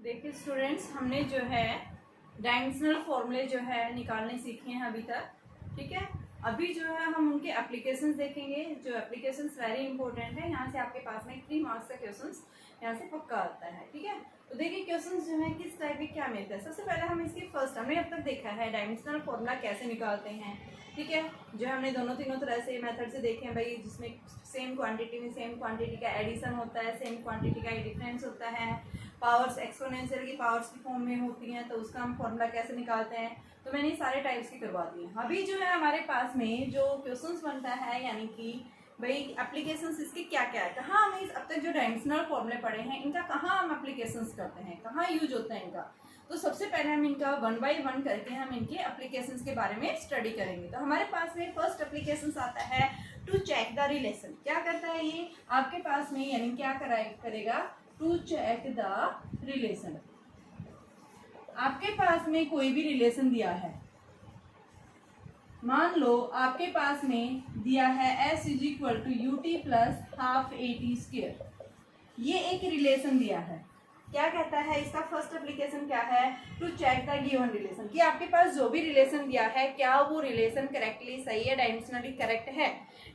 देखिए स्टूडेंट्स, हमने जो है डायमेंशनल फॉर्मूले जो है निकालने सीखे हैं अभी तक। ठीक है, अभी जो है हम उनके एप्लीकेशंस देखेंगे। जो एप्लीकेशंस वेरी इंपॉर्टेंट है। यहाँ से आपके पास में 3 मार्क्स का क्वेश्चंस यहाँ से पक्का आता है। ठीक है, तो देखिए क्वेश्चंस जो है किस टाइप के क्या मिलता है। सबसे पहले हम इसकी हमने अब तक देखा है डायमेंशनल फॉर्मूला कैसे निकालते हैं। ठीक है, जो हमने दोनों तीनों तरह से मेथड से देखे हैं भाई, जिसमें सेम क्वांटिटी में सेम क्वांटिटी का एडिशन होता है, सेम क्वांटिटी का डिफरेंस होता है, पावर्स एक्सपोनेंशियल की पावर्स की फॉर्म में होती हैं, तो उसका हम फॉर्मूला कैसे निकालते हैं। तो मैंने सारे टाइप्स की करवा दी है। अभी जो है हमारे पास में जो क्वेश्चंस बनता है, यानी कि भाई एप्लीकेशंस इसके क्या क्या है, कहाँ हमें अब तक जो डायमेंशनल फॉर्मूले पढ़े हैं इनका कहाँ हम एप्लीकेशंस करते हैं, कहाँ यूज होता है इनका। तो सबसे पहले हम इनका 1 बाय 1 करके हम इनके एप्लीकेशंस के बारे में स्टडी करेंगे। तो हमारे पास में फर्स्ट एप्लीकेशंस आता है टू चेक द रिलेशन। क्या करता है ये आपके पास में, यानी क्या करेगा, टू चेक द रिलेशन। आपके पास में कोई भी रिलेशन दिया है, मान लो आपके पास में दिया है s is equal to u t plus half a t square. ये एक रिलेशन दिया है। क्या कहता है इसका फर्स्ट एप्लीकेशन क्या है, to check the given relation, कि आपके पास जो भी रिलेशन दिया है क्या वो रिलेशन करेक्टली सही है, डायमेंशनली करेक्ट है।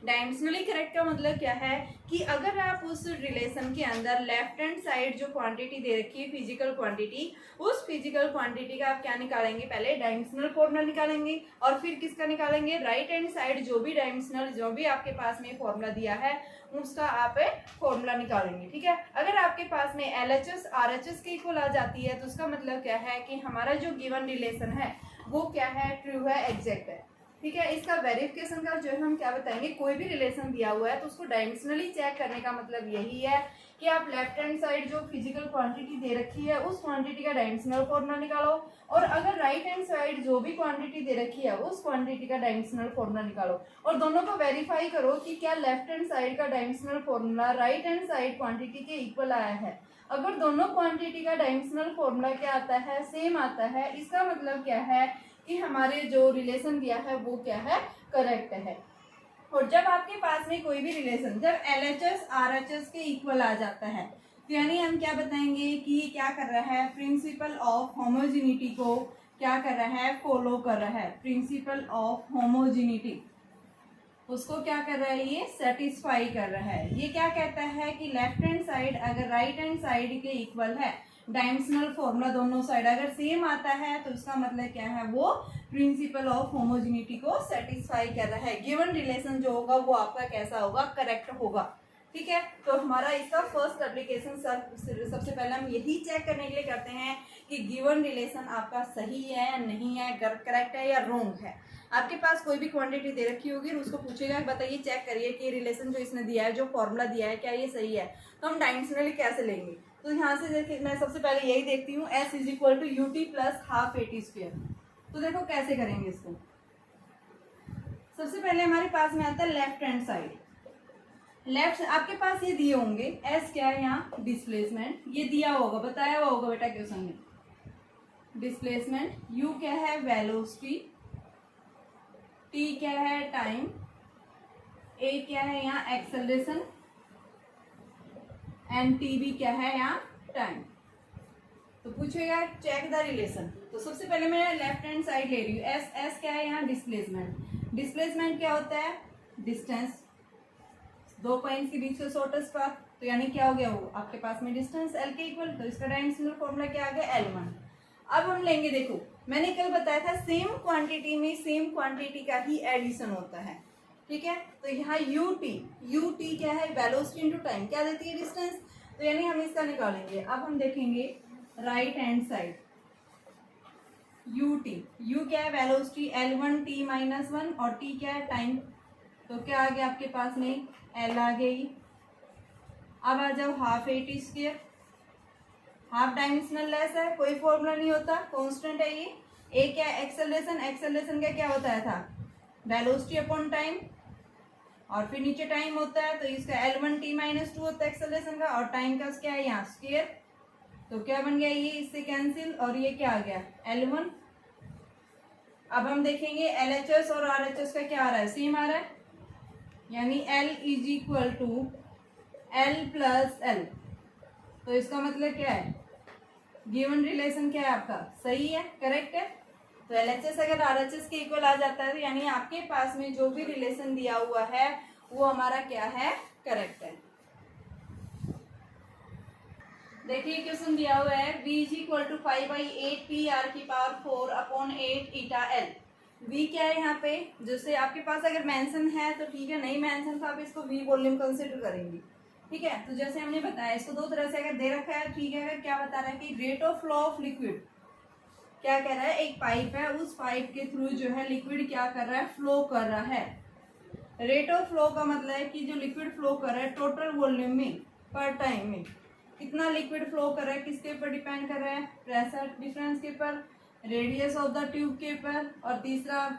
डायमेंशनली करेक्ट का मतलब क्या है कि अगर आप उस रिलेशन के अंदर लेफ्ट हैंड साइड जो क्वांटिटी दे रखी है फिजिकल क्वांटिटी, उस फिजिकल क्वांटिटी का आप क्या निकालेंगे, पहले डायमेंशनल फॉर्मूला निकालेंगे और फिर किसका निकालेंगे, राइट हैंड साइड जो भी डायमेंशनल जो भी आपके पास में फॉर्मूला दिया है उसका आप फॉर्मूला निकालेंगे। ठीक है, अगर आपके पास में LHS RHS के इक्वल आ जाती है तो उसका मतलब क्या है कि हमारा जो गिवन रिलेशन है वो क्या है, ट्रू है, एग्जैक्ट है। ठीक है, इसका वेरिफिकेशन का जो है हम क्या बताएंगे, कोई भी रिलेशन दिया हुआ है तो उसको डायमेंशनली चेक करने का मतलब यही है कि आप लेफ्ट हैंड साइड जो फिजिकल क्वांटिटी दे रखी है उस क्वांटिटी का डायमेंशनल फॉर्मूला निकालो, और अगर राइट हैंड साइड जो भी क्वांटिटी दे रखी है उस क्वांटिटी का डायमेंशनल फॉर्मूला निकालो, और दोनों को वेरीफाई करो कि क्या लेफ्ट हैंड साइड का dimensional formula right hand side quantity के इक्वल आया है। अगर दोनों क्वांटिटी का डायमेंशनल फॉर्मूला क्या आता है, सेम आता है, इसका मतलब क्या है कि हमारे जो रिलेशन दिया है वो क्या है, करेक्ट है। और जब आपके पास में कोई भी रिलेशन जब LHS RHS के इक्वल आ जाता है तो यानी हम क्या बताएंगे कि ये क्या कर रहा है, प्रिंसिपल ऑफ होमोजेनिटी को क्या कर रहा है, फॉलो कर रहा है। प्रिंसिपल ऑफ होमोजेनिटी उसको क्या कर रहा है, ये सेटिस्फाई कर रहा है। ये क्या कहता है कि लेफ्ट हैंड साइड अगर राइट हैंड साइड के इक्वल है, डायमेंशनल फॉर्मूला दोनों साइड अगर सेम आता है तो उसका मतलब क्या है, वो प्रिंसिपल ऑफ होमोजेनिटी को सेटिस्फाई कर रहा है। गिवन रिलेशन जो होगा वो आपका कैसा होगा, करेक्ट होगा। ठीक है, तो हमारा इसका फर्स्ट एप्लीकेशन सबसे पहले हम यही चेक करने के लिए करते हैं कि गिवन रिलेशन आपका सही है या नहीं है, करेक्ट है या रॉन्ग है। आपके पास कोई भी क्वांटिटी दे रखी होगी और उसको पूछेगा बताइए, चेक करिए कि रिलेशन जो इसने दिया है, जो फॉर्मूला दिया है, क्या ये सही है। तो हम डायमेंशनली कैसे लेंगे, तो यहाँ से देखिए मैं सबसे पहले यही देखती हूँ, s is equal to u t plus half a t square. तो देखो कैसे करेंगे इसको। सबसे पहले हमारे पास में आता है लेफ्ट हैंड साइड। लेफ्ट आपके पास ये दिए होंगे, s क्या है यहाँ, डिस्प्लेसमेंट, ये दिया होगा, बताया हुआ होगा बेटा क्वेश्चन में, डिस्प्लेसमेंट, u क्या है, वेलोसिटी, t क्या है, टाइम, a क्या है यहाँ एक्सेलरेशन, एंड टी भी क्या है यहाँ टाइम। तो पूछेगा चेक द रिलेशन। तो सबसे पहले मैं लेफ्ट हैंड साइड ले रही हूँ, एस क्या है यहाँ, डिस्प्लेसमेंट। डिस्प्लेसमेंट क्या होता है, डिस्टेंस, दो पॉइंट्स के बीच का शॉर्टेस्ट पाथ, तो यानी क्या हो गया, वो आपके पास में डिस्टेंस एल के इक्वल, तो इसका डायमेंशनल फॉर्मूला क्या आ गया, L1। अब हम लेंगे, देखो मैंने कल बताया था सेम क्वांटिटी में सेम क्वांटिटी का ही एडिशन होता है। ठीक है, तो यहाँ यू टी क्या है, वेलोसिटी इनटू टाइम, क्या देती है, डिस्टेंस, तो यानी हम इसका निकालेंगे। अब हम देखेंगे राइट हैंड साइड, यू क्या है, वेलोसिटी, L1 t माइनस 1, और t क्या है, टाइम, तो क्या आ गया आपके पास में, L आ गई। अब आ जाओ half a t square, half dimensional less है, कोई फॉर्मूला नहीं होता, कांस्टेंट है ये। ए क्या है, एक्सेलरेशन, एक्सेलरेशन का क्या होता है था, वेलोसिटी अपॉन टाइम, और फिर नीचे टाइम होता है, तो इसका L1 t माइनस 2 होता है एक्सेलरेशन का, और टाइम का क्या है यहाँ स्क्वायर, तो क्या बन गया ये, इससे कैंसिल, और ये क्या आ गया, L1। अब हम देखेंगे LHS और RHS का क्या आ रहा है, सेम आ रहा है, यानी L is equal to L प्लस L। तो इसका मतलब क्या है, गिवन रिलेशन क्या है आपका, सही है, करेक्ट है। तो LHS अगर RHS के इक्वल आ जाता है तो यानी आपके पास में जो भी रिलेशन दिया हुआ है वो हमारा क्या है, करेक्ट है। देखिए क्वेश्चन दिया हुआ है v is equal to 5/8 PR⁴/8 eta l। v क्या है यहाँ पे, जैसे आपके पास अगर मेंशन है तो ठीक है, नहीं मेंशन तो आप इसको v वॉल्यूम कंसिडर करेंगे, ठीक है। तो जैसे हमने बताया इसको दो तरह से अगर दे रखा है, ठीक है, अगर क्या बता रहा है कि rate of flow of liquid, क्या कह रहा है, एक पाइप है, उस पाइप के थ्रू जो है लिक्विड क्या कर रहा है, फ्लो कर रहा है। रेट ऑफ फ्लो का मतलब है कि जो लिक्विड फ्लो कर रहा है टोटल वॉल्यूम में पर टाइम में कितना लिक्विड फ्लो कर रहा है, किसके ऊपर डिपेंड कर रहा है, प्रेशर डिफरेंस के ऊपर, रेडियस ऑफ द ट्यूब के ऊपर, और तीसरा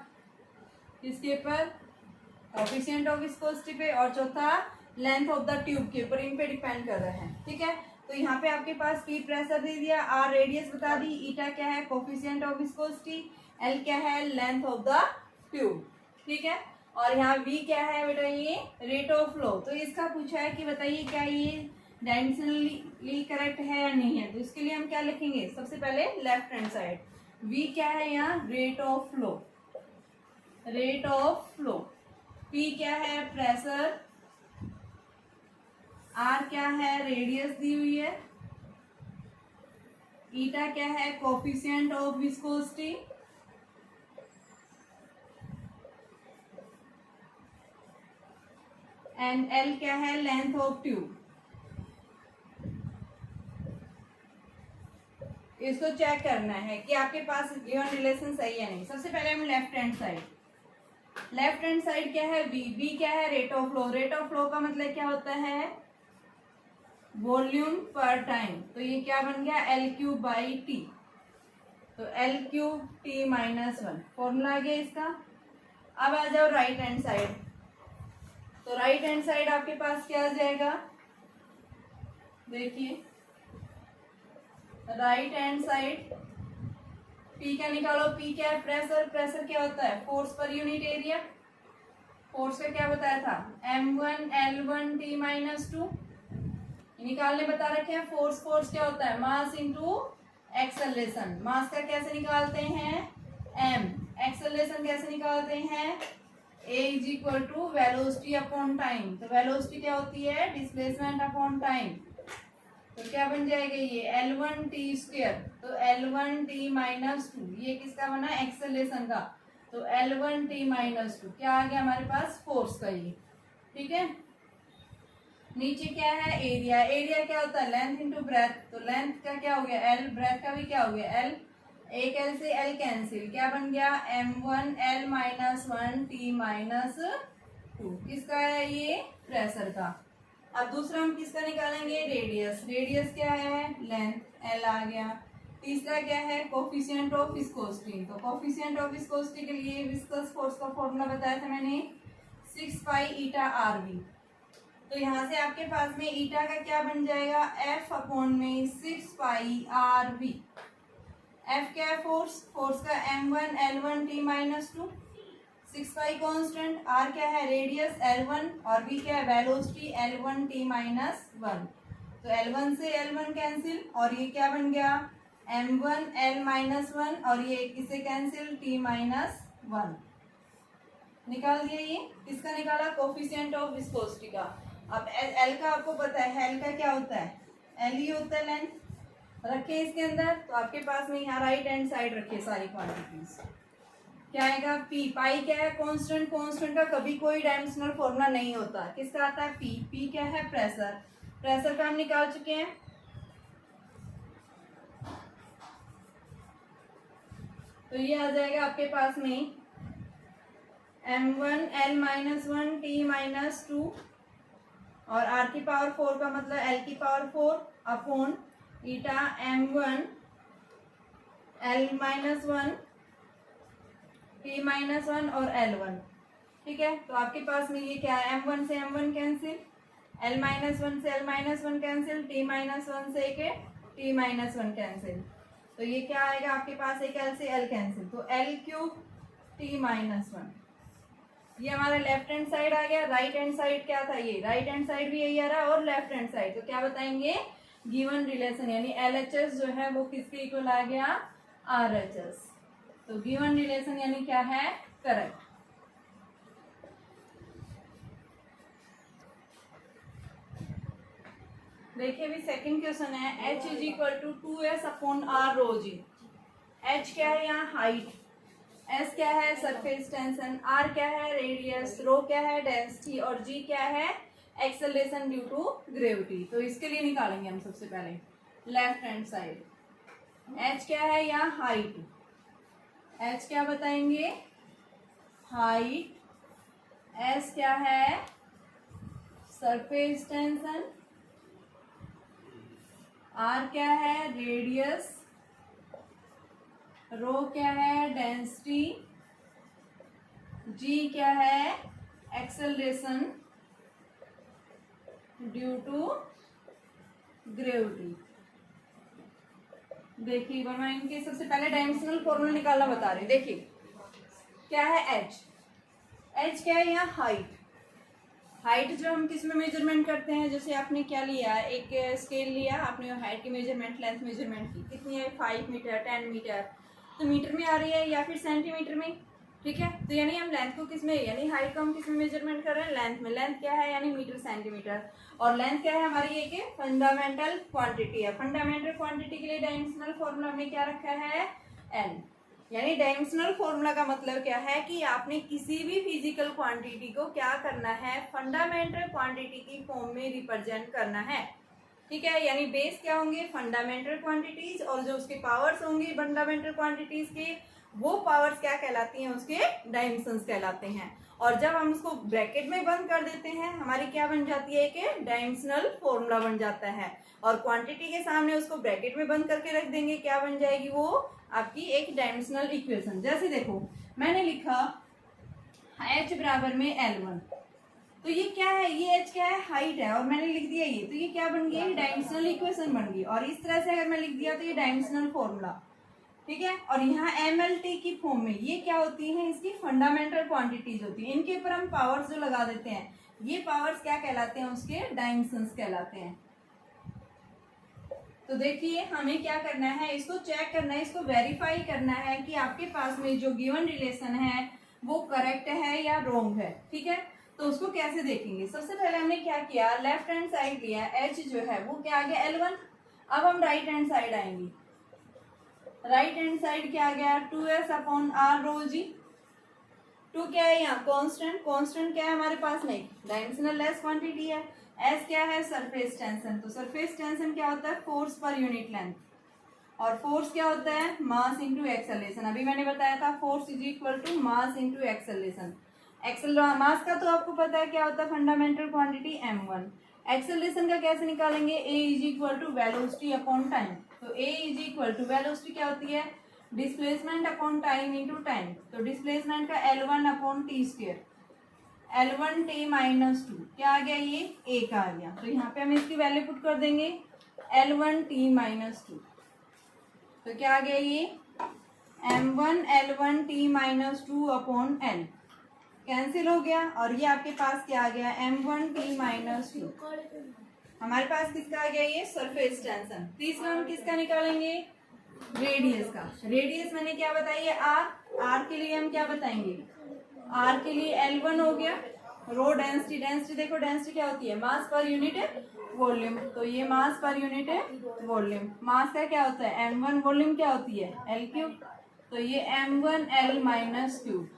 किसके ऊपर, कोएफिशिएंट ऑफ विस्कोसिटी पे, और चौथा लेंथ ऑफ द ट्यूब के ऊपर, इन पे डिपेंड कर रहा है, ठीक है। तो यहाँ पे आपके पास P प्रेशर दे दिया, R रेडियस बता दी, ईटा क्या है, कोएफिशिएंट ऑफ विस्कोसिटी, L क्या है, लेंथ ऑफ द ट्यूब, ठीक है। और यहाँ V क्या है बेटा, ये रेट ऑफ फ्लो। तो इसका पूछा है कि बताइए क्या ये डायमेंशनली करेक्ट है या नहीं है। तो इसके लिए हम क्या लिखेंगे, सबसे पहले लेफ्ट हैंड साइड, V क्या है यहाँ, rate of flow, rate of flow, P क्या है, प्रेशर, R क्या है, रेडियस दी हुई है, ईटा क्या है, coefficient of viscosity, and L क्या है, लेंथ ऑफ ट्यूब। इसको चेक करना है कि आपके पास गिवन रिलेशन सही है नहीं। सबसे पहले हम left hand side, left hand side क्या है, V क्या है, rate of flow. Rate of flow का मतलब क्या होता है, वॉल्यूम पर टाइम। तो ये क्या बन गया, L3/T। तो L3T-1 फॉर्मूला आ गया इसका। अब आ जाओ राइट हैंड साइड। तो राइट हैंड साइड आपके पास क्या आ जाएगा, देखिए राइट हैंड साइड P क्या निकालो, P क्या है, प्रेशर। प्रेशर क्या होता है, force per unit area. Force का क्या बताया था, M1L1T-2 निकालने बता रखे हैं। फोर्स, फोर्स क्या होता है, मास इंटू एक्सेलरेशन। मास का कैसे निकालते हैं, m। एक्सेलरेशन कैसे निकालते हैं, a is equal to velocity upon time. तो वेलोसिटी क्या होती है, डिस्प्लेसमेंट अपॉन टाइम। तो क्या बन जाएगा ये L1T²। तो L1T-2 ये किसका बना, एक्सेलरेशन का। तो L1T-2 क्या आ गया हमारे पास, फोर्स का ये, ठीक है। नीचे क्या है, एरिया। एरिया क्या होता है, लेंथ इंटू ब्रेथ। तो लेंथ का क्या हो गया L, ब्रेथ का भी क्या हो गया L। एक L से L कैंसिल, क्या बन गया M1L-1T-2। किसका है ये, प्रेशर का। अब दूसरा हम किसका निकालेंगे, रेडियस। रेडियस क्या है, लेंथ L आ गया। तीसरा क्या है, कोएफिशिएंट ऑफ विस्कोसिटी। तो कोएफिशिएंट ऑफ विस्कोसिटी के लिए विस्कस फोर्स का फॉर्मूला बताया था मैंने, 6π∗RV। तो यहाँ से आपके पास में ईटा का क्या बन जाएगा, F/6πRV। F क्या है, फोर्स। फोर्स का M1L1T-2, 6π कांस्टेंट, R क्या है, रेडियस L1, और V क्या है, वेलोसिटी L1T-1। तो L1 से L1 कैंसिल, और ये क्या बन गया M1L-1, और ये किसे कैंसिल, T-1 निकाल दिया। ये किसका निकाला, कोएफिशिएंट ऑफ विस्कोसिटी का। अब L का आपको पता है, L का क्या होता है, L ही होता है लेंथ। रखे इसके अंदर, तो आपके पास में यहाँ राइट हैंड साइड रखिए सारी क्वांटिटीज। क्या आएगा, P। पाई क्या है, कांस्टेंट। कांस्टेंट का कभी कोई डायमेंशनल फॉर्मूला नहीं होता, किसका आता है, P। P क्या है, प्रेशर। प्रेशर का हम निकाल चुके हैं। तो ये आ जाएगा आपके पास में M1L-1T-2, और R⁴ का मतलब L⁴ अपॉन ईटा M1L-1T-1 और L1, ठीक है। तो आपके पास में ये क्या है, M1 से M1 कैंसिल, L-1 से L-1 कैंसिल, T-1 से एक T-1 कैंसिल। तो ये क्या आएगा आपके पास, एक L से L कैंसिल, तो L3T-1। ये हमारा लेफ्ट हैंड साइड आ गया। राइट हैंड साइड क्या था, ये राइट हैंड साइड भी यही आ रहा है, और लेफ्ट हैंड साइड तो क्या बताएंगे, गिवन रिलेशन यानी LHS जो है वो किसके इक्वल आ गया, RHS। तो गिवन रिलेशन यानी क्या है, करेक्ट। देखिए अभी सेकंड क्वेश्चन है, H is equal to 2S upon R rho g. H क्या है यहाँ, हाइट, S क्या है, सरफेस टेंशन, R क्या है, रेडियस, रो क्या है, डेंसिटी, और G क्या है, एक्सेलरेशन ड्यू टू ग्रेविटी। तो इसके लिए निकालेंगे हम सबसे पहले लेफ्ट हैंड साइड। H क्या है यहाँ, हाइट, H क्या बताएंगे, हाइट, S क्या है, सरफेस टेंशन, R क्या है, रेडियस, रो क्या है, डेंसिटी, G क्या है, एक्सेलरेशन ड्यू टू ग्रेविटी। देखिए मैं इनके सबसे पहले डायमेंशनल फॉर्मूला निकालना बता रही हूँ। देखिए क्या है, H क्या है यहाँ, हाइट। हाइट जो हम किस में मेजरमेंट करते हैं, जैसे आपने क्या लिया, एक स्केल लिया आपने, हाइट की मेजरमेंट, लेंथ मेजरमेंट की, कितनी है, 5 मीटर, 10 मीटर, तो मीटर में आ रही है या फिर सेंटीमीटर में, ठीक है। तो यानी हम लेंथ को किस में, यानी हाइट को हम किस में मेजरमेंट कर रहे हैं, लेंथ में। लेंथ क्या है, यानी मीटर सेंटीमीटर, और लेंथ क्या है हमारी, एक फंडामेंटल क्वांटिटी है। फंडामेंटल क्वांटिटी के लिए डायमेंशनल फॉर्मूला हमने क्या रखा है, N। यानी डायमेंशनल फॉर्मूला का मतलब क्या है कि आपने किसी भी फिजिकल क्वांटिटी को क्या करना है, फंडामेंटल क्वांटिटी की फॉर्म में रिप्रेजेंट करना है, ठीक है। यानी बेस क्या होंगे, फंडामेंटल क्वांटिटीज, और जो उसके पावर्स होंगे फंडामेंटल क्वांटिटीज के, वो पावर्स क्या कहलाती हैं, उसके डायमेंशंस कहलाते हैं। और जब हम उसको ब्रैकेट में बंद कर देते हैं, हमारी क्या बन जाती है, कि डायमेंशनल फॉर्मूला बन जाता है। और क्वांटिटी के सामने उसको ब्रैकेट में बंद करके रख देंगे, क्या बन जाएगी, वो आपकी एक डायमेंशनल इक्वेशन। जैसे देखो मैंने लिखा H बराबर में L1, तो ये क्या है, ये H क्या है, हाइट है, और मैंने लिख दिया ये, तो ये क्या बन गई, डायमेंशनल इक्वेशन बन गई। और इस तरह से अगर मैं लिख दिया तो ये डायमेंशनल फॉर्मूला, ठीक है। और यहाँ MLT की फॉर्म में ये क्या होती है, इसकी फंडामेंटल क्वांटिटीज होती है। इनके ऊपर हम पावर्स जो लगा देते हैं, ये पावर्स क्या कहलाते हैं, उसके डायमेंशंस कहलाते हैं। तो देखिए हमें क्या करना है, इसको चेक करना है, इसको वेरीफाई करना है कि आपके पास में जो गिवन रिलेशन है वो करेक्ट है या रॉन्ग है, ठीक है। तो उसको कैसे देखेंगे, सबसे पहले हमने क्या किया, लेफ्ट हैंड साइड लिया, H जो है वो क्या आ गया, L1। अब हम राइट हैंड साइड आएंगे, राइट हैंड साइड क्या आ गया, 2S अपॉन R रो जी। 2 क्या है यहाँ, कांस्टेंट, कांस्टेंट क्या है हमारे पास में, डायमेंशनल लेस क्वांटिटी है। S क्या है, सरफेस टेंशन, तो सरफेस टेंशन क्या होता है, फोर्स पर यूनिट लेंथ, और फोर्स क्या होता है, मास इनटू एक्सेलरेशन। अभी मैंने बताया था force is equal to mass into acceleration. Mass का तो आपको पता है क्या होता है, फंडामेंटल क्वांटिटी m1। एक्सेलरेशन का कैसे निकालेंगे, a is equal to velocity upon time. तो a is equal to velocity क्या होती है, displacement upon time into time. तो डिस्प्लेसमेंट का L1 upon T square, L1t minus 2 क्या आ गया, ये a का आ गया। तो यहाँ पे हम इसकी वैल्यू पुट कर देंगे, L1t माइनस 2, तो क्या आ गया, ये m1 L1t minus 2 upon L, cancel हो गया। और ये आपके पास क्या आ गया, m1t माइनस 2। हमारे पास किसका आ गया, ये सरफेस टेंशन। तीसरा हम किसका निकालेंगे, रेडियस का। रेडियस मैंने क्या बताई है, r के लिए हम क्या बताएंगे, r के लिए L1 हो गया। रो डेंसिटी, डेंसिटी देखो डेंसिटी क्या होती है, मास पर यूनिट वॉल्यूम, तो ये मास पर यूनिट वॉल्यूम। मास का क्या होता है m1, वॉल्यूम क्या होती है L3, तो ये m1L माइनस क्यूब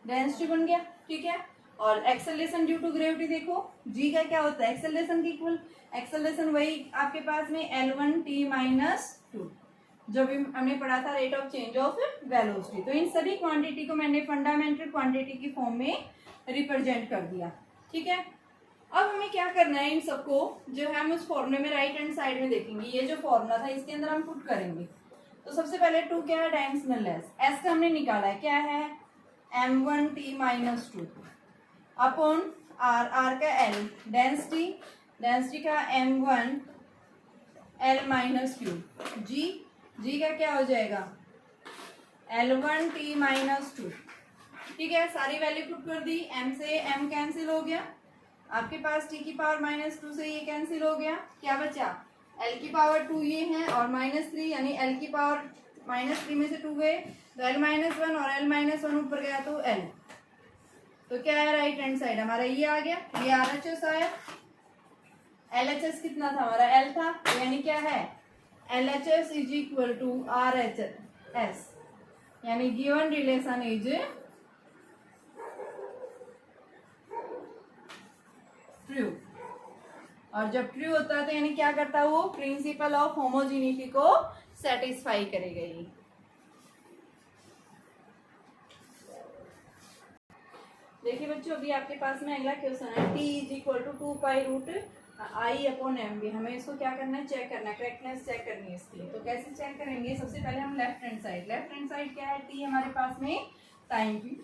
डेंसिटी बन गया, ठीक है। और एक्सेलरेशन ड्यू टू ग्रेविटी देखो, g का क्या होता है, एक्सेलरेशन की इक्वल, एक्सेलरेशन वही आपके पास में L1t माइनस 2, जो भी हमने पढ़ा था, rate of change of velocity. तो इन सभी क्वांटिटी को मैंने फंडामेंटल क्वांटिटी की फॉर्म में रिप्रेजेंट कर दिया, ठीक है। अब हमें क्या करना है, इन सबको जो है हम उस फॉर्मूले में राइट हैंड साइड में देखेंगे, ये जो फॉर्मूला था इसके अंदर हम पुट करेंगे। तो सबसे पहले 2 क्या है, डायमेंशनल लेस, S का हमने निकाला है, क्या है m1t माइनस 2 अपॉन r का L, डेंसिटी, डेंसिटी का m1L माइनस क्यूब, g का क्या हो जाएगा L1t माइनस 2, ठीक है। सारी वैल्यू पुट कर दी, m से m कैंसिल हो गया, आपके पास टी की पावर -2 से ये कैंसिल हो गया, क्या बचा एल की पावर 2 ये है और -3, यानी एल की पावर -3 में से 2 गए तो एल -1 और एल -1 ऊपर गया तो एल, तो क्या है राइट हैंड साइड हमारा ये आ गया, ये RHS आया। LHS कितना था हमारा एल था, यानी क्या है LHS is equal to RHS, यानी गिवन रिलेशन इज ट्रू। और जब ट्रू होता है तो यानी क्या करता है वो प्रिंसिपल ऑफ होमोजीनिटी को सेटिस्फाई करेगा ये। देखिए बच्चों अभी आपके पास में अगला क्वेश्चन है t is equal to 2π√i/m। हमें इसको क्या करना है, चेक करना है, करेक्टनेस चेक करनी है इसके लिए। तो कैसे चेक करेंगे, सबसे पहले हम लेफ्ट हैंड साइड क्या है, t हमारे पास में टाइम की,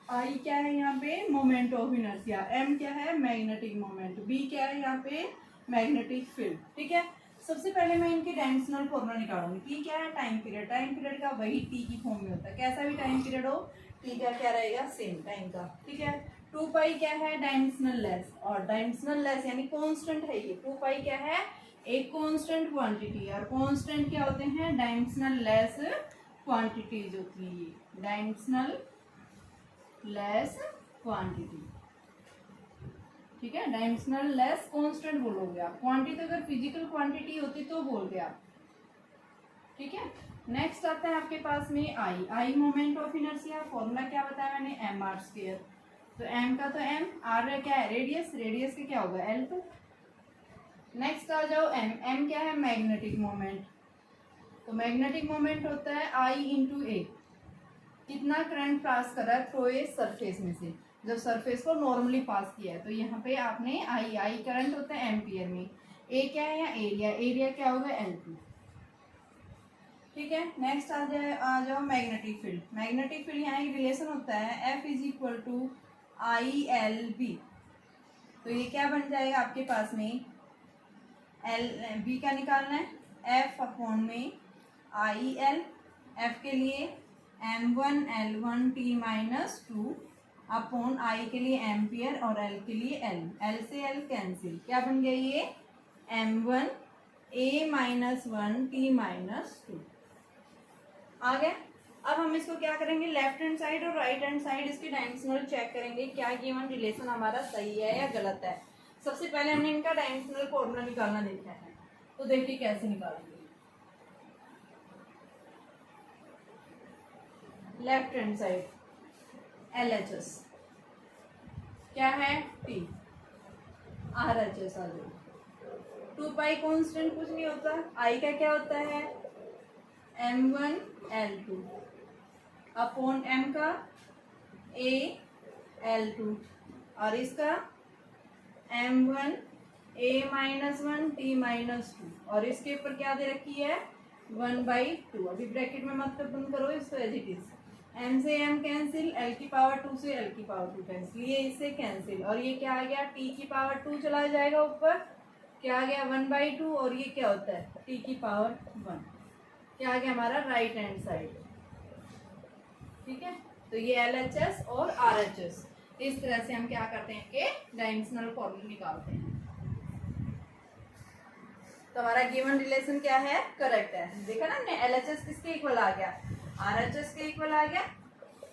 i क्या है यहाँ पे मोमेंट ऑफ इनर्शिया, m क्या है मैग्नेटिक मोमेंट, b क्या है यहाँ पे मैग्नेटिक फील्ड। ठीक है, सबसे पहले मैं इनके डायमेंशनल फॉर्मूला निकालूंगी। t क्या है टाइम पीरियड का वही t की फॉर्म में होता है, कैसा भी टाइम पीरियड हो t का क्या रहेगा सेम टाइम का। ठीक है, 2π क्या है डायमेंशनल लेस, और डायमेंशनल लेस यानी कांस्टेंट है ये, 2π क्या है एक कांस्टेंट क्वांटिटी, और कांस्टेंट क्या होते हैं डायमेंशनल लेस क्वांटिटीज होती है ये, डायमेंशनल लेस क्वांटिटी। ठीक है, डायमेंशनल लेस कांस्टेंट बोलोगे आप, क्वांटिटी अगर फिजिकल क्वांटिटी होती तो बोलते आप। ठीक है, नेक्स्ट आता है आपके पास में आई मोमेंट ऑफ इनर्शिया, फॉर्मूला क्या बताया मैंने mr², तो m का तो m, r क्या है रेडियस का क्या होगा l। तो नेक्स्ट आ जाओ m क्या है मैग्नेटिक मोमेंट, तो मैग्नेटिक मोमेंट होता है I इंटू ए, कितना करंट पास कर रहा है थ्रू ए सरफेस में से, जब सरफेस को नॉर्मली पास किया है, तो यहाँ पे आपने आई करंट होता है एम्पियर में, ए क्या है या एरिया क्या होगा L2। ठीक है, नेक्स्ट आ जाओ मैग्नेटिक फील्ड यहाँ एक रिलेशन होता है F is equal to ILB, तो ये क्या बन जाएगा आपके पास में B का निकालना है F अपॉन में IL, F के लिए M1 L1 T-2 upon I के लिए एम्पियर और L के लिए L से L कैंसिल, क्या बन गया ये M1 A-1 T-2 आ गया। अब हम इसको क्या करेंगे, लेफ्ट हैंड साइड और राइट हैंड साइड इसके डायमेंशनल चेक करेंगे, क्या गिवन रिलेशन हमारा सही है या गलत है। सबसे पहले हमने इनका डायमेंशनल फॉर्मूला निकालना देखा है, तो देखिए कैसे निकालेंगे। लेफ्ट हैंड साइड LHS क्या है T, RHS आ जाओ, 2π कांस्टेंट कुछ नहीं होता, I का क्या होता है M1 L2 अपॉन M का A L2 और इसका M1 A-1 T-2 और इसके ऊपर क्या दे रखी है 1/2। अभी ब्रैकेट में मत बंद करो इसको, एज इट इज, M से M कैंसिल, L की पावर 2 से L की पावर 2 कैंसिल, ये इससे कैंसिल, और ये क्या आ गया T की पावर 2 चला जाएगा ऊपर, क्या आ गया 1/2, और ये क्या होता है T की पावर 1, क्या आ गया हमारा राइट हैंड साइड। ठीक है, तो ये LHS और RHS, इस तरह से हम क्या करते हैं कि डायमेंशनल फॉर्मूला निकालते हैं। तो हमारा गिवन रिलेशन क्या है करेक्ट है, देखा ना हमने LHS किसके इक्वल आ गया RHS के इक्वल आ गया,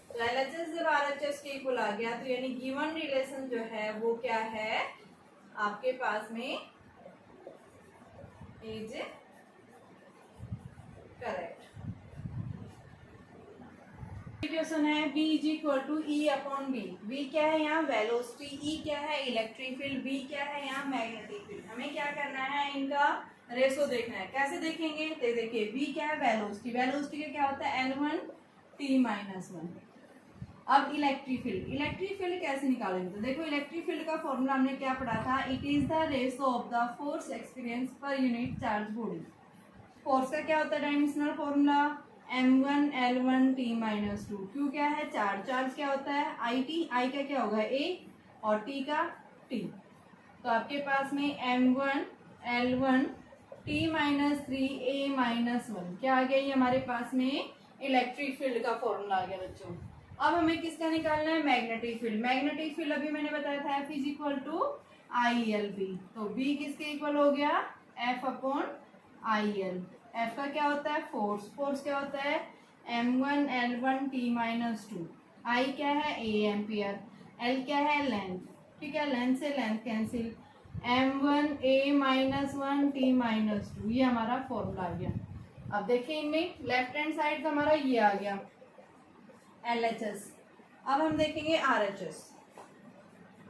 तो LHS जब RHS के इक्वल आ गया तो यानी गिवन रिलेशन जो है वो क्या है आपके पास में इज करेक्ट। क्वेश्चन है B is equal to E upon B, V क्या है यहाँ वेलोसिटी, E क्या है इलेक्ट्रिक फील्ड, B क्या है यहाँ मैग्नेटिक फील्ड। हमें क्या करना है इनका रेशो देखना है, कैसे देखेंगे तो देखिए V क्या है वेलोसिटी का क्या होता है L1 T-1। अब इलेक्ट्रिक फील्ड कैसे निकालेंगे, तो देखो इलेक्ट्रिक फील्ड का फॉर्मूला हमने क्या पढ़ा था, it is the ratio of the force experience per unit charge body. Force का क्या होता है dimensional formula M1 L1 T-2, Q क्या है चार्ज क्या होता है I का क्या होगा A और T का T, तो आपके पास में M1 L1 T-3 A-1 क्या आ गया ये हमारे पास में इलेक्ट्रिक फील्ड का फॉर्मूला आ गया बच्चों। अब हमें किसका निकालना है मैग्नेटिक फील्ड अभी मैंने बताया था F is equal to I L B. तो बी किसके इक्वल हो गया, F upon I L. F का क्या होता है, फोर्स। फोर्स क्या होता है, m1L1T-2। आई क्या है, ए एम्पियर। एल क्या है, लेंथ। ठीक है, लेंथ से लेंथ कैंसिल, m1A-1T-2। ये हमारा फॉर्मूला आ गया। अब देखिए इनमें लेफ्ट हैंड साइड का हमारा ये आ गया LHS। अब हम देखेंगे RHS।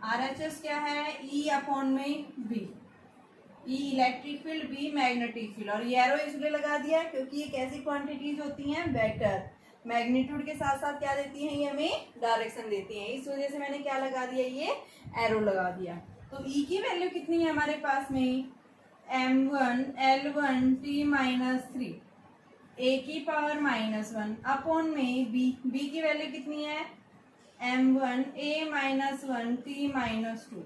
RHS क्या है, E अपॉन में B। E electric field, B magnetic field. और ये एरो इसलिए लगा दिया क्योंकि ये कैसी क्वांटिटीज होती हैं, वेक्टर। मैग्नीट्यूड के साथ साथ क्या देती हैं, ये हमें डायरेक्शन देती हैं। इस वजह से मैंने क्या लगा दिया, ये एरो लगा दिया। तो E की वैल्यू कितनी है हमारे पास में, m1L1T-3 a की पावर -1 अपॉन में b की वैल्यू कितनी है, m1A-1T-2।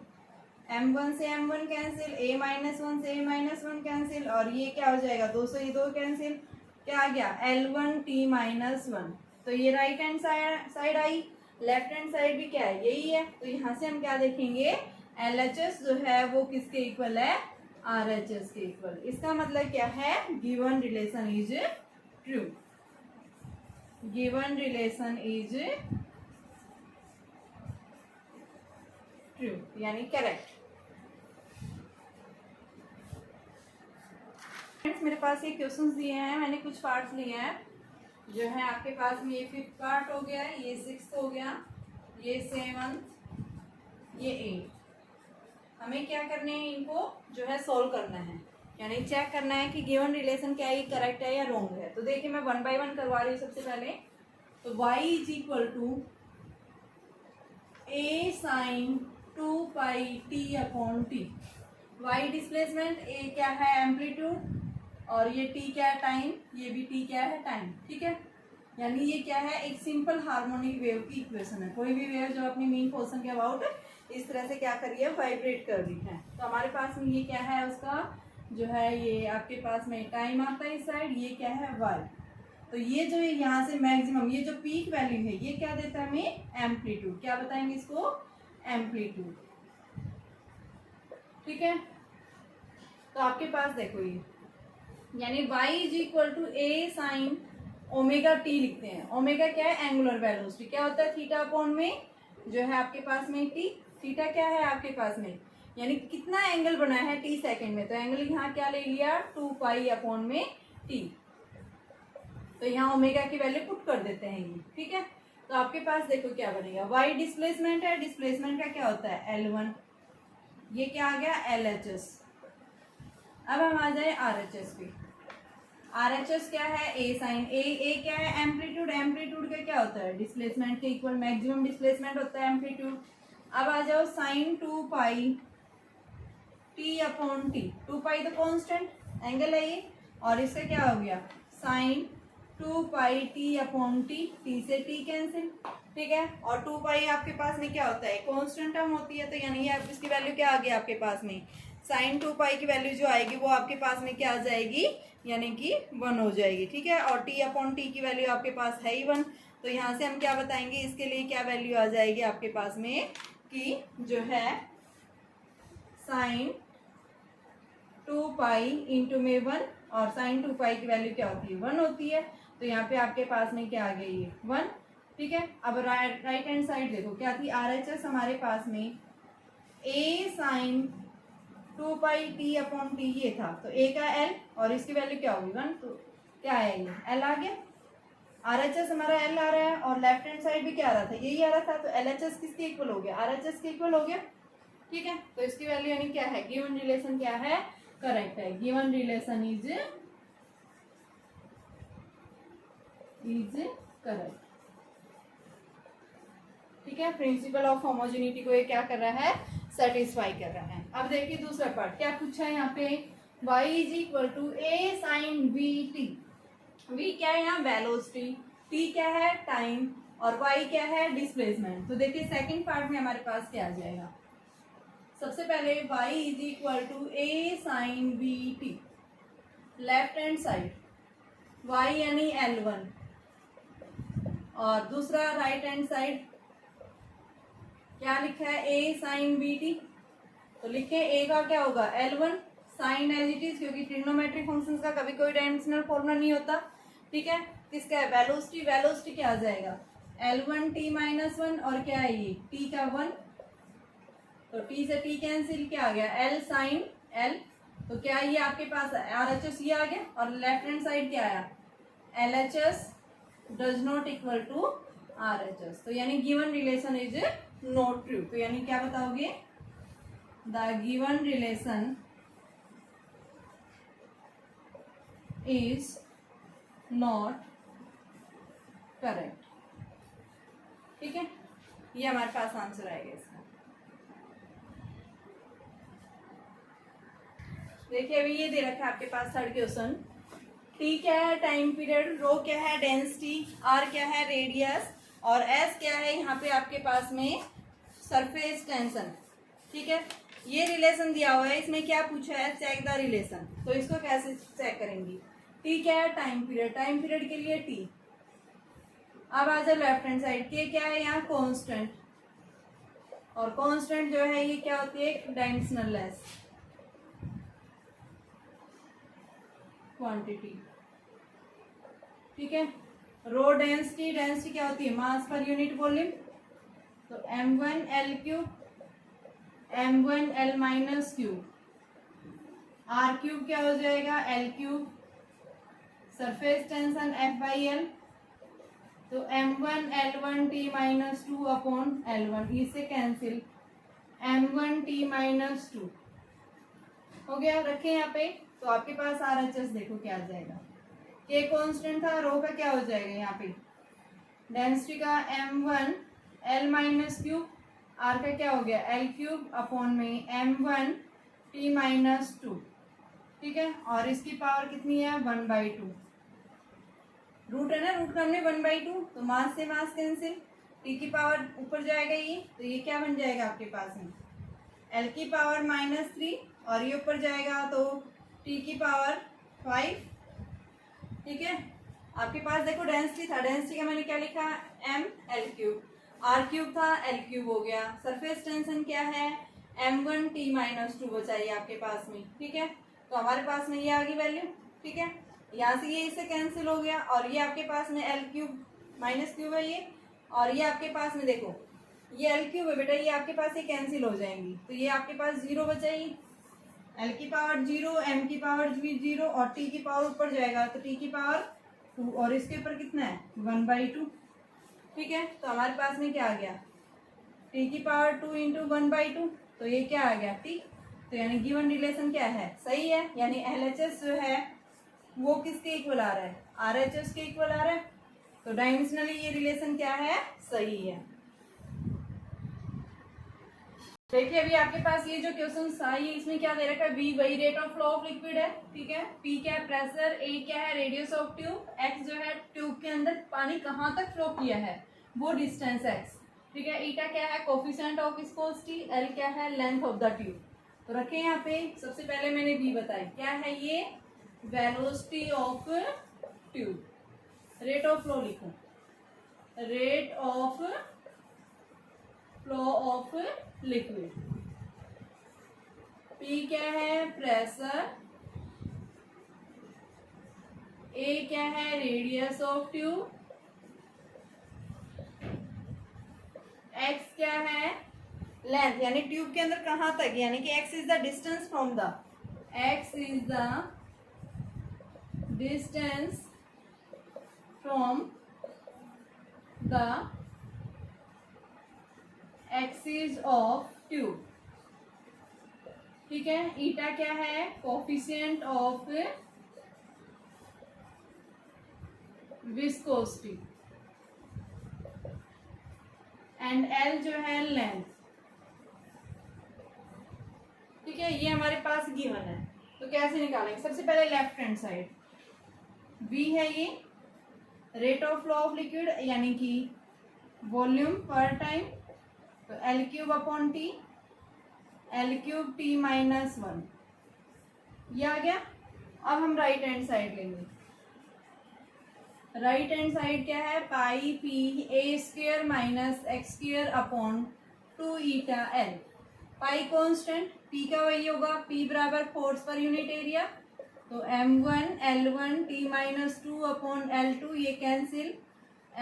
m1 से m1 कैंसिल, a-1 से a-1 कैंसिल, और ये क्या हो जाएगा, 2 से 2 कैंसिल, क्या आ गया, L1T-1। तो ये right hand side I. Left hand side भी क्या है, यही है। तो यहाँ से हम क्या देखेंगे, LHS जो है वो किसके इक्वल है, RHS के इक्वल। इसका मतलब क्या है, given relation is true. Given relation is true यानी करेक्ट। फ्रेंड्स मेरे पास ये क्वेश्चंस दिए हैं, मैंने कुछ पार्ट्स लिए हैं जो है आपके पास में। ये 5th पार्ट हो गया, ये 6th हो गया, ये 7th, ये 8। हमें क्या करने हैं, इनको जो है सोल्व करना है, यानी चेक करना है कि गिवन रिलेशन क्या है, करेक्ट है या रॉन्ग है। तो देखिए मैं 1 बाय 1 करवा रही हूँ सबसे पहले। तो y is equal to a sine 2πt upon t. y displacement, a क्या है एम्पलीट्यूड, और ये t क्या है टाइम, ये भी t क्या है टाइम। ठीक है, यानी ये क्या है, एक सिंपल हार्मोनिक वेव की इक्वेशन है। कोई भी वेव जो अपनी मीन पोर्शन के अबाउट इस तरह से क्या कर रही है, वाइब्रेट कर रही है। तो हमारे पास में ये क्या है, उसका जो है ये आपके पास में टाइम आता है इस साइड, ये क्या है y। तो ये जो है यहाँ से मैक्सिमम, ये जो पीक वैल्यू है, ये क्या देता है हमें, एम्पलीट्यूड। क्या बताएंगे इसको, एम्पलीट्यूड। ठीक है, तो आपके पास देखो ये, यानी y is equal to a sine omega t लिखते हैं। ओमेगा क्या है, एंगुलर वेलोसिटी। क्या होता है, थीटा अपॉन में जो है आपके पास में टी। थीटा क्या है आपके पास में, यानी कितना एंगल बना है टी सेकंड में। तो एंगल यहाँ क्या ले लिया, 2π अपॉन में टी। तो यहाँ ओमेगा की वैल्यू पुट कर देते हैं ये। ठीक है, तो आपके पास देखो क्या बनेगा, y डिस्प्लेसमेंट है, डिस्प्लेसमेंट का क्या होता है L1। ये क्या आ गया, LHS। अब हम आ जाए RHS पे। RHS क्या है, a साइन a क्या है, एम्पलीट्यूड। एम्पलीट्यूड का क्या होता है, डिस्प्लेसमेंट के इक्वल मैक्सिमम डिस्प्लेसमेंट होता है एम्पलीट्यूड। अब आ जाओ साइन 2π t अपॉन टी। 2π तो कांस्टेंट एंगल है ये, और इसका क्या हो गया, sine 2π t upon t. T से टी कैंसिल। ठीक है, और 2π आपके पास में क्या होता है, कांस्टेंट टर्म होती है। तो यानी आप इसकी वैल्यू क्या आ गई आपके पास में, साइन 2π की वैल्यू जो आएगी वो आपके पास में क्या आ जाएगी, यानी कि 1 हो जाएगी। ठीक है, और t अपॉन टी की वैल्यू आपके पास है ही 1। तो यहाँ से हम क्या बताएंगे, इसके लिए क्या वैल्यू आ जाएगी आपके पास में, कि जो है साइन 2π इंटू में 1, और साइन 2π की वैल्यू क्या होती है, 1 होती है। तो यहाँ पे आपके पास में क्या आ गई है, 1। ठीक है, अब राइट हैंड साइड देखो क्या थी, RHS हमारे पास में a sine 2π t upon t ये था। तो a का l, और इसकी वैल्यू क्या होगी 1। तो क्या है, ये l आ गया। RHS हमारा l आ रहा है, और लेफ्ट हैंड साइड भी क्या आ रहा था, यही आ रहा था। तो LHS किसके इक्वल हो गया, RHS के इक्वल हो गया। ठीक है, तो इसकी वैल्यू यानी क्या है, गिवन रिलेशन क्या है, करेक्ट है। Given relation is correct. ठीक है, प्रिंसिपल ऑफ होमोजेनिटी को ये क्या कर रहा है, सेटिस्फाई कर रहा है। अब देखिए दूसरा पार्ट क्या पूछा है यहाँ पे, y is equal to a sine v t। v क्या है यहाँ, वेलोसिटी। t क्या है, टाइम, और y क्या है, डिस्प्लेसमेंट। तो देखिए सेकंड पार्ट में हमारे पास क्या आ जाएगा, सबसे पहले y is equal to a sine v t। Left hand side y यानी L1, और दूसरा राइट हैंड साइड क्या लिखा है, a साइन v t। तो लिखें ए का क्या होगा L1 sine as it is, क्योंकि ट्रिग्नोमेट्रिक फंक्शंस का कभी कोई डायमेंशनल फॉर्मूला नहीं होता, ठीक है। किसका है वेलोसिटी, वेलोसिटी क्या आ जाएगा L1t-1 और क्या है ये t का 1, तो t से t कैंसिल, क्या आ गया L साइन L, तो क्या ये आपके पास RHS ये आ गया, और लेफ्ट हैंड साइड क्या आया LHS does not equal to RHS, तो यानी given relation is not true, तो यानी क्या बताओगे the given relation is not correct, ठीक है। ये हमारे पास आंसर आएगा इसका। देखिए अभी ये दे रखा है आपके पास थर्ड क्वेश्चन, टी क्या है टाइम पीरियड, रो क्या है डेंसिटी, आर क्या है रेडियस, और एस क्या है यहाँ पे आपके पास में सरफेस टेंशन, ठीक है। ये रिलेशन दिया हुआ है, इसमें क्या पूछा है चेक द रिलेशन, तो इसको कैसे चेक करेंगी। टी क्या है टाइम पीरियड, टाइम पीरियड के लिए टी। अब आ जाओ लेफ्ट हैंड साइड के, क्या है यहाँ कांस्टेंट, और कांस्टेंट जो है ये क्या होती है डायमेंशनल लेस क्वांटिटी, ठीक है। रो डेंसिटी, डेंसिटी क्या होती है मास पर यूनिट वॉल्यूम, तो m1l³ m1l minus cube, r³ क्या हो जाएगा l³, सरफेस टेंशन F/L, तो m1l1t-2 अपॉन L1, इससे कैंसिल m1t-2 हो गया, रखें यहाँ पे। तो आपके पास RHS देखो क्या आ जाएगा, के कांस्टेंट था, रो का क्या हो जाएगा यहाँ पे डेंसिटी का m1l-3, आर का क्या हो गया l³ अपॉन में m1t-2, ठीक है। और इसकी पावर कितनी है 1/2, रूट है ना, रूट का हमने 1/2, तो मास से मास कैंसिल, टी की पावर ऊपर जाएगा ये, तो ये क्या बन जाएगा आपके पास में एल की पावर -3, और ये ऊपर जाएगा तो टी की पावर 5, ठीक है। आपके पास देखो डेंसिटी था, डेंसिटी का मैंने क्या लिखा ml³, r³ था l³ हो गया, सरफेस टेंशन क्या है m1t-2 बचाइए आपके पास में, ठीक है। तो हमारे पास में ये आ गई वैल्यू, ठीक है। यहाँ से ये इससे कैंसिल हो गया, और ये आपके पास में l³ -3 है ये, और ये आपके पास में देखो ये l³ है बेटा, ये आपके पास ये कैंसिल हो जाएंगी, तो ये आपके पास 0 बचाई, l की पावर 0, m की पावर 0, और t की पावर ऊपर जाएगा तो t की पावर 2, और इसके ऊपर कितना है 1/2, ठीक है। तो हमारे पास में क्या आ गया t की पावर 2 × 1/2, तो ये क्या आ गया t, तो यानी गिवन रिलेशन क्या है सही है, यानी LHS जो है वो किसके इक्वल आ रहा है RHS के इक्वल आ रहा है, तो डायमेंशनली ये रिलेशन क्या है सही है। देखिए अभी आपके पास ये जो क्वेश्चन आई है इसमें क्या दे रखा है v वही rate of flow of liquid है, ठीक है। p क्या है प्रेशर, a क्या है रेडियस ऑफ ट्यूब, x जो है ट्यूब के अंदर पानी कहाँ तक फ्लो किया है वो डिस्टेंस x, ठीक है। ईटा क्या है कोफिशिएंट ऑफ विस्कोसिटी, l क्या है लेंथ ऑफ द ट्यूब। तो रखें यहाँ पे, सबसे पहले मैंने v बताई क्या है ये velocity of tube, rate of flow लिखो, rate of flow of liquid, P क्या है प्रेशर, A क्या है रेडियस ऑफ ट्यूब, X क्या है लेंथ यानी ट्यूब के अंदर कहाँ तक, यानी कि X is the distance from the, X is the distance from the axis of tube, ठीक है। ईटा क्या है coefficient of viscosity, and L जो है लेंथ, ठीक है। ये हमारे पास गिवन है, तो कैसे निकालेंगे, सबसे पहले लेफ्ट हैंड साइड V है ये rate of flow of liquid यानी कि वॉल्यूम पर टाइम, तो l³ upon t, l³ t-1 ये आ गया। अब हम राइट हैंड साइड लेंगे, राइट हैंड साइड क्या है पाई p a² - x² अपॉन 2 ईटा l, पाई कांस्टेंट, p P का वही होगा, P बराबर फोर्स पर यूनिट एरिया, तो M1 L1 T minus 2 upon L2 ये cancel,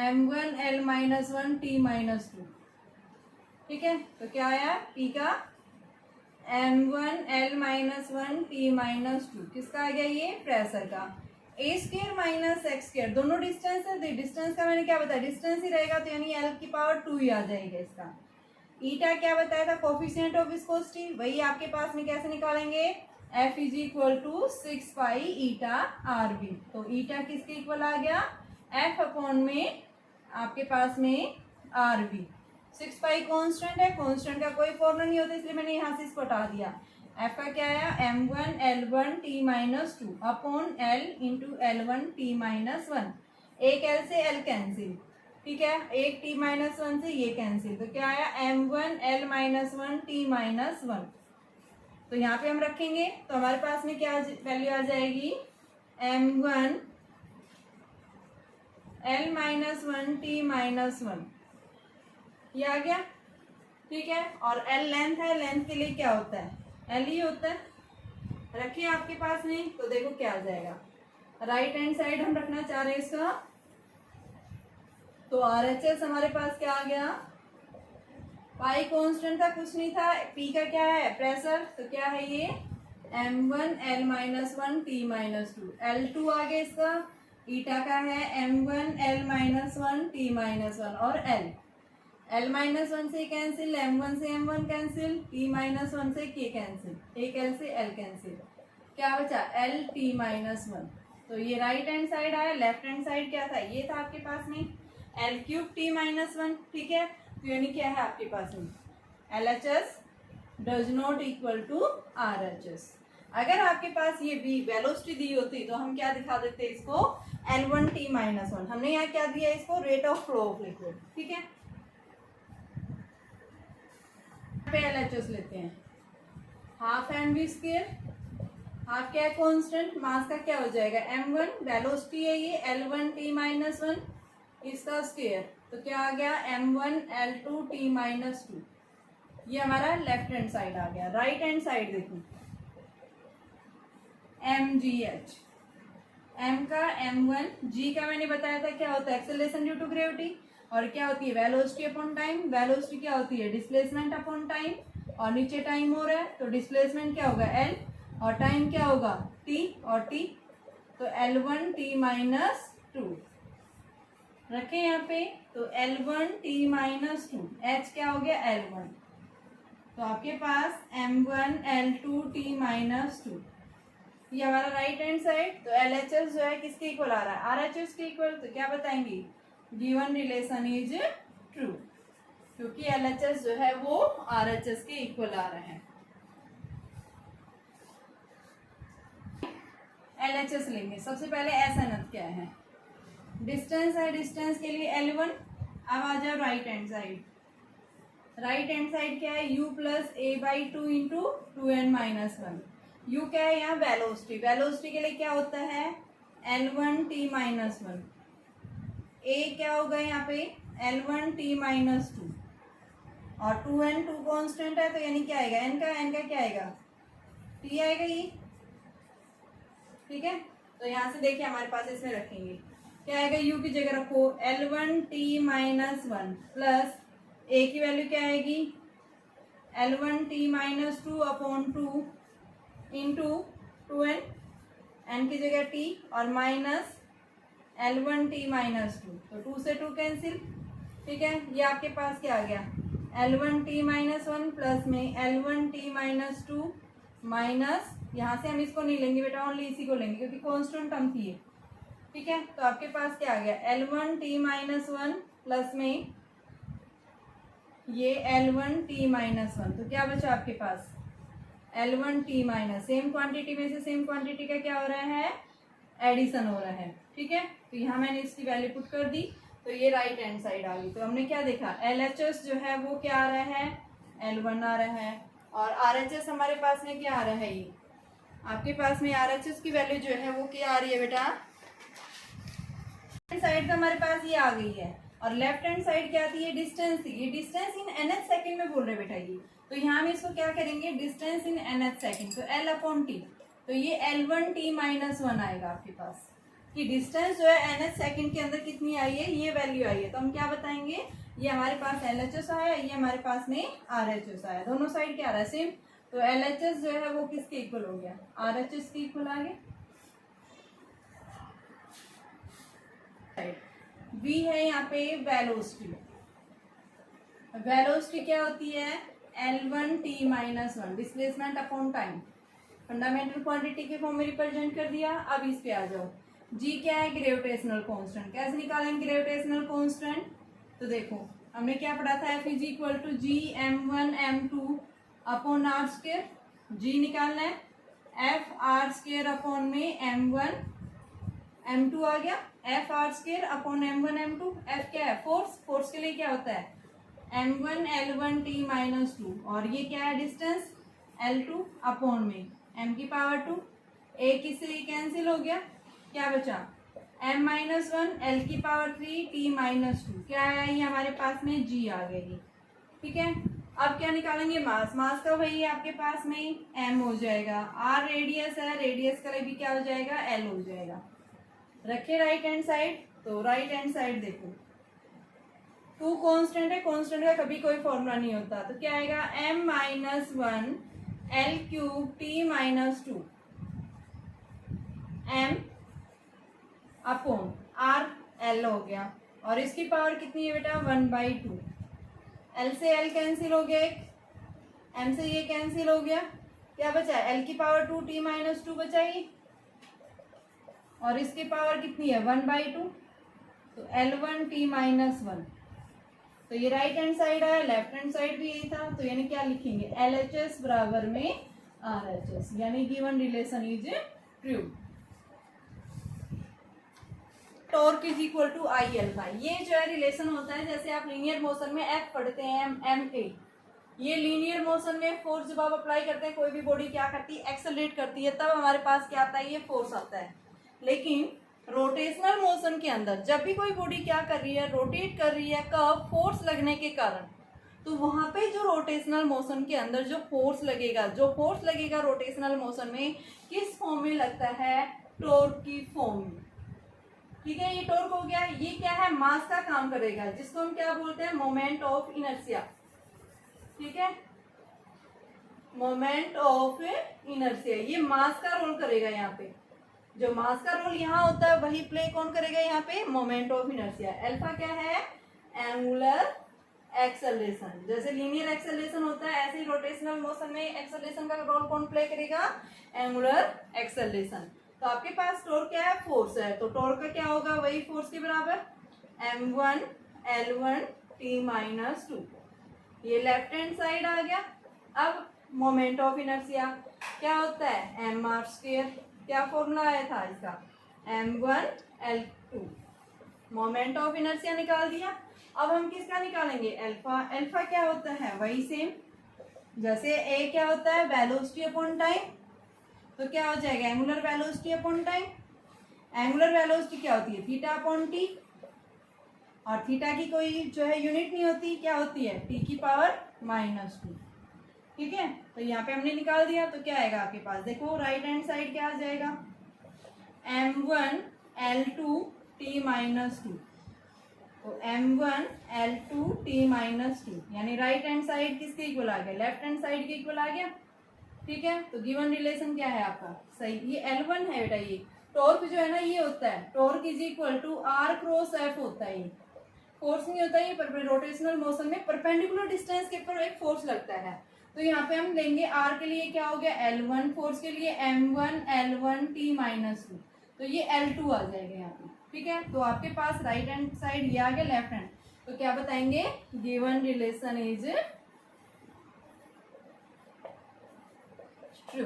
M1 L minus 1 T minus 2, ठीक है। तो क्या आया P का M1 L minus 1 T minus 2, किसका आ गया ये प्रेशर का। ए स्क्वायर माइनस एक्स स्क्वायर दोनों डिस्टेंस है, तो डिस्टेंस का मैंने क्या बताया, डिस्टेंस ही रहेगा, तो यानी L की पावर 2 ही आ जाएगा इसका। ईटा क्या बताया था, कोफिशिएंट ऑफ विस्कोसिटी, वही आपके पास में कैसे निकालेंगे, F is equal to 6 pi eta R B. तो ईटा किसके इक्वल आ गया, F अपॉन में आपके पास में आर बी। 6 पाई कॉन्स्टेंट है, कॉन्स्टेंट का कोई फॉर्मूला नहीं होता, इसलिए मैंने यहाँ से इसको हटा दिया। F का क्या आया, M1 L1 T minus 2 upon L into L1 T minus 1, एक L से L कैंसिल, ठीक है, एक T माइनस 1 से ये कैंसिल, तो क्या आया M1 L minus 1 T minus 1। तो यहाँ पे हम रखेंगे तो हमारे पास में क्या वैल्यू आ जाएगी, M1 L minus 1 T minus 1, ये आ गया, ठीक है। और L लेंथ है, लेंथ के लिए क्या होता है, L ही होता है, रखिए आपके पास में, तो देखो क्या आ जाएगा। राइट हैंड साइड हम रखना चाह रहे हैं इसका, तो RHS हमारे पास क्या आ गया, पाई कांस्टेंट था, कुछ नहीं था, P का क्या है प्रेशर, तो क्या है ये M1 L minus 1 T minus 2, L2 आ गया इसका, ईटा का है M1 L minus 1 T minus 1 और L माइनस 1 से कैंसिल, M1 से M1 कैंसिल, T माइनस 1 से K कैंसिल, एक L से L कैंसिल, क्या बचा L T माइनस 1। तो ये राइट हैंड साइड आया, लेफ्ट हैंड साइड क्या था, ये था आपके पास में L क्यूब T माइनस 1, ठीक है। तो यानी क्या है आपके पास में LHS does not equal to RHS। अगर आपके पास ये V वेलोसिटी दी होती तो हम क्या दिखा देते इसको, L1 T माइनस 1, हमने यहाँ क्या दिया इसको, rate of flow of liquid, ठीक है। पे LHS लेते हैं, हाफ mv स्क्वायर, हाफ क्या है कांस्टेंट, मास का क्या हो जाएगा M1, वेलोसिटी है ये L1 T माइनस 1, इसका स्क्वायर, तो क्या आ गया M1 L2 T माइनस 2, ये हमारा लेफ्ट हैंड साइड आ गया। राइट हैंड साइड देखो MGH, M का M1, G का मैंने बताया था क्या होता है, एक्सेलरेशन ड्यू टू ग्रेविटी, और क्या होती है वेलोसिटी अपॉन टाइम, वेलोसिटी क्या होती है डिस्प्लेसमेंट अपॉन टाइम, और नीचे टाइम हो रहा है तो डिस्प्लेसमेंट क्या होगा L, और टाइम क्या होगा T और T, तो L1 T माइनस 2 रखें यहाँ पे, तो L1 T माइनस 2, H क्या हो गया L1, तो आपके पास M1 L2 T माइनस 2, ये हमारा राइट हैंड साइड। तो LHS जो है किसके इक्वल आ रहा है, RHS के इक्वल, तो क्या बताएंगे गिवन रिलेशन इज ट्रू, क्योंकि LHS जो है वो RHS के इक्वल आ रहा है। LHS लेंगे, सबसे पहले SNF क्या है, डिस्टेंस है, डिस्टेंस के लिए L1। अब आ जाओ right hand side, right hand side क्या है U plus A by 2 into 2n minus 1, U क्या है यहाँ वेलोसिटी, वेलोसिटी के लिए क्या होता है L1 T माइनस 1, A क्या होगा यहाँ पे L1 T माइनस 2, और 2n 2 कॉन्स्टेंट है, तो यानी क्या आएगा n का क्या आएगा T आएगा ये, ठीक है। तो यहाँ से देखिए हमारे पास इसमें रखेंगे क्या आएगा, U की जगह रखो L1 T minus 1 plus A की वैल्यू क्या आएगी L1 T minus 2 upon 2 into 2n, n की जगह T और माइनस L1 T माइनस 2, तो 2 से 2 कैंसिल, ठीक है। ये आपके पास क्या आ गया L1 T माइनस 1 प्लस में L1 T माइनस 2 माइनस, यहाँ से हम इसको नहीं लेंगे बेटा, ओनली इसी को लेंगे क्योंकि कॉन्स्टेंट टर्म थी, ठीक है। तो आपके पास क्या आ गया L1 T माइनस 1 प्लस में ये L1 T माइनस 1, तो क्या बचा आपके पास L1 T minus, same quantity में से सेम क्वांटिटी का क्या हो रहा है एडिशन हो रहा है, ठीक है। तो यहाँ मैंने इसकी वैल्यू पुट कर दी, तो ये राइट हैंड साइड आ गई। तो हमने क्या देखा LHS जो है वो क्या आ रहा है L1 आ रहा है, और RHS हमारे पास में क्या आ रहा है, ये आपके पास में RHS की वैल्यू जो है वो क्या आ रही है बेटा, साइड तो हमारे पास ये आ गई है, और लेफ्ट हैंड साइड क्या थी, ये डिस्टेंस थी, ये डिस्टेंस इन nth सेकंड में बोल रहे बेटा ये, तो यहाँ हम इसको क्या करेंगे, डिस्टेंस इन nth सेकंड, तो L अपॉन टी, तो ये L1t माइनस 1 आएगा आपके पास, कि डिस्टेंस जो है nth सेकंड के अंदर कितनी आई है, ये वैल्यू आई है। तो हम क्या बताएंगे, ये हमारे पास LHS आया, ये हमारे पास में RHS आया, दोनों साइड क्या आ रहा है, सेम, तो LHS जो है वो किसके इक्वल हो गया, RHS के इक्वल आ गया। V है यहाँ पे वेलोसिटी, वेलोसिटी क्या होती है, L1t minus 1, displacement upon time, fundamental quantity के फॉर्म में रिप्रेजेंट कर दिया। अब इस पे आ जाओ, G क्या है, ग्रेविटेशनल कांस्टेंट, कैसे निकालेंगे ग्रेविटेशनल कांस्टेंट, तो देखो हमने क्या पढ़ा था, F is equal to G m1 m2 upon R square, G निकालना है, F आर स्क्वायर अपॉन में m1 m2 आ गया, F R square upon m1 m2, F क्या है, फोर्स, फोर्स के लिए क्या होता है m1 L1t माइनस 2, और ये क्या है डिस्टेंस L2 अपॉन में m की पावर 2, a किससे कैंसिल हो गया, क्या बचा m माइनस 1 L की पावर 3 t माइनस 2, क्या है ये हमारे पास में G आ गई, ठीक है। अब क्या निकालेंगे, मास, मास का वही है आपके पास में m हो जाएगा, r रेडियस है, रेडियस का भी क्या हो जाएगा, l हो जाएगा। रखे राइट हैंड साइड, तो राइट हैंड साइड देखो, टू कांस्टेंट है, कांस्टेंट का कभी कोई फॉर्मूला नहीं होता, तो क्या आएगा m minus 1 L cube t minus 2 m upon r l हो गया, और इसकी पावर कितनी है बेटा 1/2, l से l कैंसिल हो गया, एक m से ये कैंसिल हो गया, क्या बचा है l की पावर 2 t माइनस 2 बचाई, और इसकी पावर कितनी है 1/2, तो L1t माइनस 1, तो ये राइट हैंड साइड है, लेफ्ट हैंड साइड भी यही था, तो यानी क्या लिखेंगे LHS बराबर में RHS, यानी given relation is true. Torque is equal to I alpha, ये जो है रिलेशन होता है, जैसे आप लीनियर मोशन में F पढ़ते हैं ma, ये लीनियर मोशन में फोर्स जब आप अप्लाई करते हैं, कोई भी बॉडी क्या करती है, एक्सेलरेट करती है, तब हमारे पास क्या आता है, ये फोर्स आता है। लेकिन रोटेशनल मोशन के अंदर जब भी कोई बॉडी क्या कर रही है, रोटेट कर रही है, कब, फोर्स लगने के कारण, तो वहां पे जो रोटेशनल मोशन के अंदर जो फोर्स लगेगा रोटेशनल मोशन में, किस फॉर्म में लगता है, टॉर्क की फॉर्म में, ठीक है। ये टॉर्क हो गया, ये क्या है, मास का काम करेगा, जिसको हम क्या बोलते हैं, मोमेंट ऑफ इनर्शिया, ठीक है, मोमेंट ऑफ इनर्शिया, ये मास का रोल करेगा। यहाँ पे जो मास का रोल यहाँ होता है वही प्ले कौन करेगा, यहाँ पे मोमेंट ऑफ इनर्शिया। अल्फा क्या है, एंगुलर एक्सेलरेशन, जैसे लीनियर एक्सेलरेशन होता है, ऐसे ही रोटेशनल मोशन में एक्सेलरेशन का रोल कौन प्ले करेगा, एंगुलर एक्सेलरेशन। तो आपके पास टॉर्क क्या है, फोर्स है, तो टॉर्क का क्या होगा, वही फोर्स के बराबर m1 L1t माइनस 2, ये लेफ्ट हैंड साइड आ गया। अब मोमेंट ऑफ इनर्शिया क्या होता है, एम आर स्क्वायर, क्या फॉर्मूला आया था इसका, m1 L2, moment of inertia निकाल दिया। अब हम किसका निकालेंगे, अल्फा, अल्फा क्या होता है, वही सेम, जैसे a क्या होता है, वेलोसिटी अपॉन टाइम, तो क्या हो जाएगा, angular velocity upon time, angular velocity क्या होती है, थीटा अपॉन टी, और थीटा की कोई जो है यूनिट नहीं होती, क्या होती है, टी की पावर माइनस 2, ठीक है। तो यहाँ पे हमने निकाल दिया, तो क्या आएगा आपके पास, देखो राइट हैंड साइड क्या आ जाएगा, m1 L2t माइनस 2, तो m1 L2t माइनस 2, यानी राइट हैंड साइड किसके इक्वल आ गया, लेफ्ट हैंड साइड के इक्वल आ गया, ठीक है। तो गिवन रिलेशन क्या है आपका, सही, ये L1 है बेटा, ये टॉर्क जो है ना ये होता है, torque is equal to R cross F होता है, ये फोर्स नहीं होता, ये रोटेशनल मोशन में परपेंडिकुलर डिस्टेंस के ऊपर एक फोर्स लगता है। तो यहाँ पे हम लेंगे R के लिए क्या हो गया, L1, फोर्स के लिए m1 L1t माइनस 2, तो ये L2 आ जाएगा यहाँ पे, ठीक है। तो आपके पास राइट हैंड साइड ये आ गया, लेफ्ट हैंड, तो क्या बताएंगे, गिवन रिलेशन इज ट्रू।